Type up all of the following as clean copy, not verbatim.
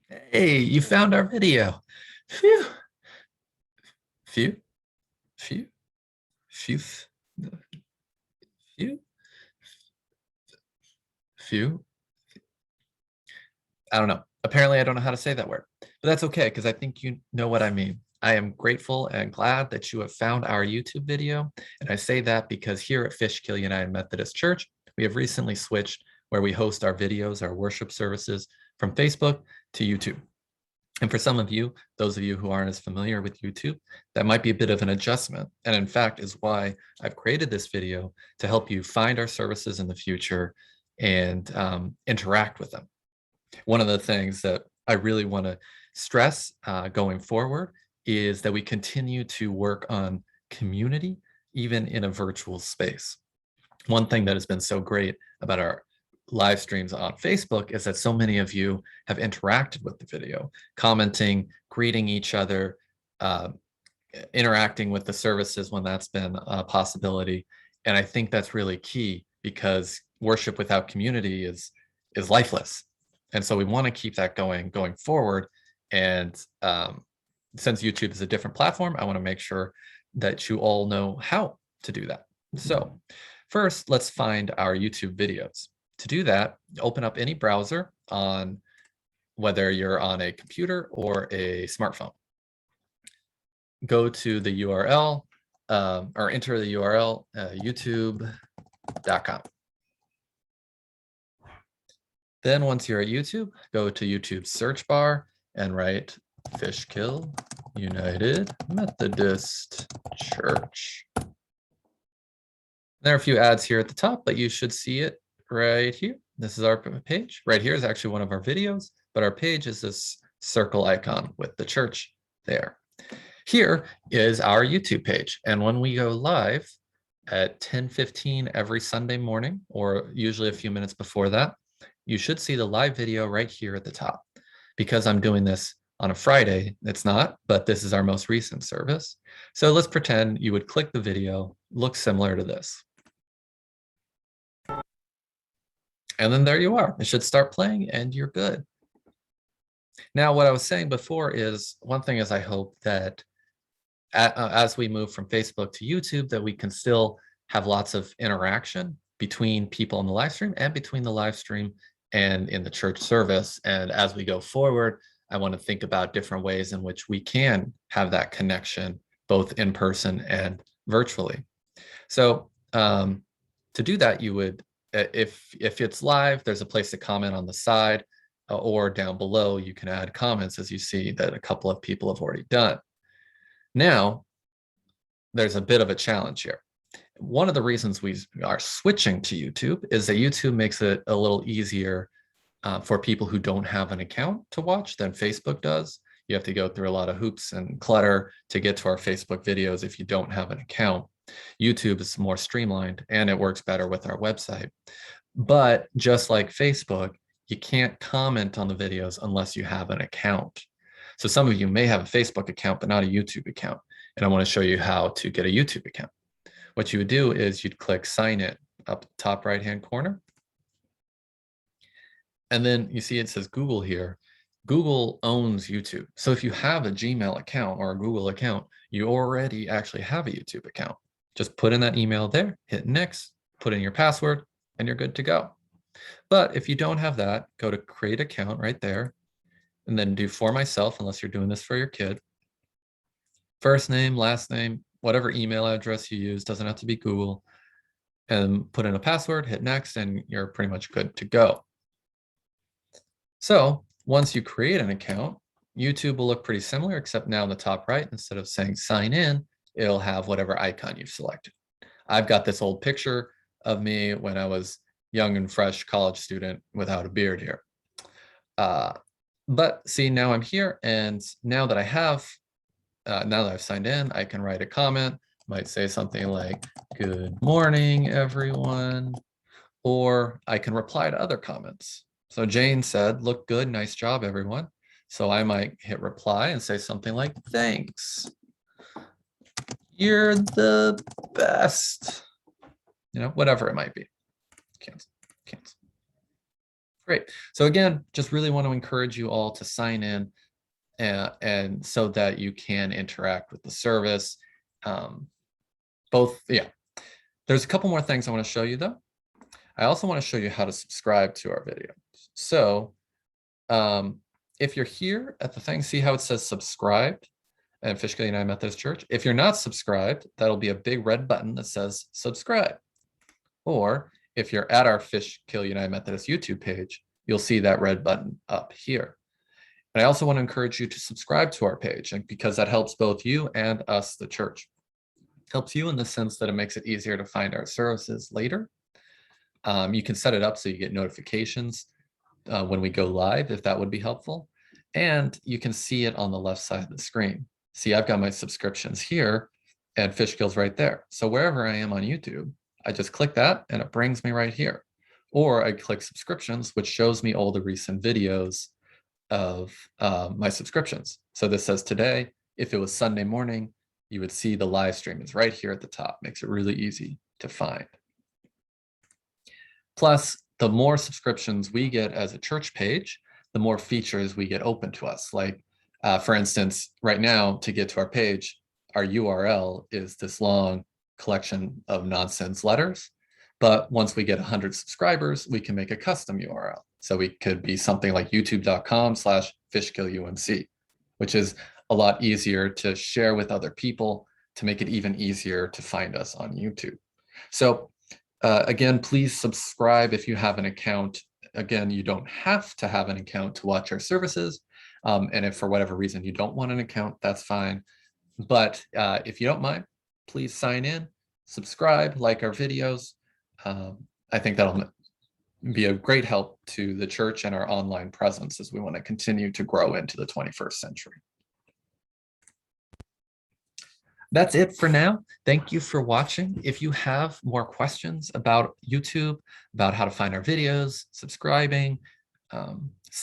Hey, you found our video. Phew, phew, phew, phew, phew, phew. I don't know. Apparently, I don't know how to say that word, but that's okay because I think you know what I mean. I am grateful and glad that you have found our YouTube video. And I say that because here at Fishkill United Methodist Church, we have recently switched where we host our videos, our worship services from Facebook to YouTube. And for some of you, those of you who aren't as familiar with YouTube, that might be a bit of an adjustment. And in fact, is why I've created this video to help you find our services in the future and interact with them. One of the things that I really want to stress going forward is that we continue to work on community, even in a virtual space. One thing that has been so great about our live streams on Facebook is that so many of you have interacted with the video, commenting, greeting each other, uh, interacting with the services when that's been a possibility. And I think that's really key because worship without community is lifeless. And so we want to keep that going forward. And since YouTube is a different platform, I want to make sure that you all know how to do that. So first, let's find our YouTube videos. To do that, open up any browser on whether you're on a computer or a smartphone. Go to the URL or enter the URL youtube.com. Then once you're at YouTube, go to YouTube's search bar and write Fishkill United Methodist Church. There are a few ads here at the top, but you should see it right here. This is our page. Right here is actually one of our videos, but our page is this circle icon with the church there. Here is our YouTube page. And when we go live at 10:15 every Sunday morning, or usually a few minutes before that, you should see the live video right here at the top. Because I'm doing this on a Friday, it's not, but this is our most recent service. So let's pretend you would click the video, look similar to this. And then there you are. It should start playing and you're good. Now, what I was saying before is one thing is I hope that as we move from Facebook to YouTube, that we can still have lots of interaction between people in the live stream and between the live stream and in the church service. And as we go forward, I want to think about different ways in which we can have that connection, both in person and virtually. So to do that, you would, if it's live, there's a place to comment on the side or down below, you can add comments as you see that a couple of people have already done. Now, there's a bit of a challenge here. One of the reasons we are switching to YouTube is that YouTube makes it a little easier for people who don't have an account to watch than Facebook does. You have to go through a lot of hoops and clutter to get to our Facebook videos if you don't have an account. YouTube is more streamlined and it works better with our website. But just like Facebook, you can't comment on the videos unless you have an account. So some of you may have a Facebook account, but not a YouTube account. And I want to show you how to get a YouTube account. What you would do is you'd click sign in up top right-hand corner. And then you see it says Google here. Google owns YouTube. So if you have a Gmail account or a Google account, you already actually have a YouTube account. Just put in that email there, hit next, put in your password, and you're good to go. But if you don't have that, go to create account right there, and then do for myself, unless you're doing this for your kid. First name, last name, whatever email address you use, doesn't have to be Google, and put in a password, hit next, and you're pretty much good to go. So once you create an account, YouTube will look pretty similar, except now in the top right, instead of saying sign in, it'll have whatever icon you've selected. I've got this old picture of me when I was young and fresh college student without a beard here. But see, now I'm here, and now that I have, now that I've signed in, I can write a comment, might say something like, good morning, everyone, or I can reply to other comments. So Jane said, look good, nice job, everyone. So I might hit reply and say something like, thanks. You're the best. You know, whatever it might be. Cancel, cancel. Great. So again, just really want to encourage you all to sign in and so that you can interact with the service. There's a couple more things I want to show you though. I also want to show you how to subscribe to our video. So if you're here at the thing, see how it says subscribed at Fishkill United Methodist Church? If you're not subscribed, that'll be a big red button that says subscribe. Or if you're at our Fishkill United Methodist YouTube page, you'll see that red button up here. And I also want to encourage you to subscribe to our page, and because that helps both you and us, the church. Helps you in the sense that it makes it easier to find our services later. You can set it up so you get notifications when we go live, if that would be helpful. And you can see it on the left side of the screen. See, I've got my subscriptions here and Fishkill's right there. So wherever I am on YouTube, I just click that and it brings me right here. Or I click subscriptions, which shows me all the recent videos of my subscriptions. So this says today, if it was Sunday morning, you would see the live stream is right here at the top. Makes it really easy to find. Plus, the more subscriptions we get as a church page, the more features we get open to us. Like, for instance, right now, to get to our page, our URL is this long collection of nonsense letters. But once we get 100 subscribers, we can make a custom URL. So it could be something like youtube.com/fishkillumc, which is a lot easier to share with other people to make it even easier to find us on YouTube. So again, please subscribe if you have an account. Again, you don't have to have an account to watch our services. And if for whatever reason you don't want an account, that's fine. But if you don't mind, please sign in, subscribe, like our videos. I think that'll be a great help to the church and our online presence as we want to continue to grow into the 21st century. That's it for now. Thank you for watching. If you have more questions about YouTube, about how to find our videos, subscribing,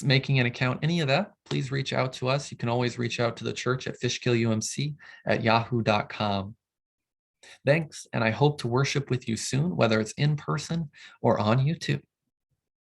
making an account, any of that, please reach out to us. You can always reach out to the church at fishkillumc@yahoo.com. Thanks, and I hope to worship with you soon, whether it's in person or on YouTube.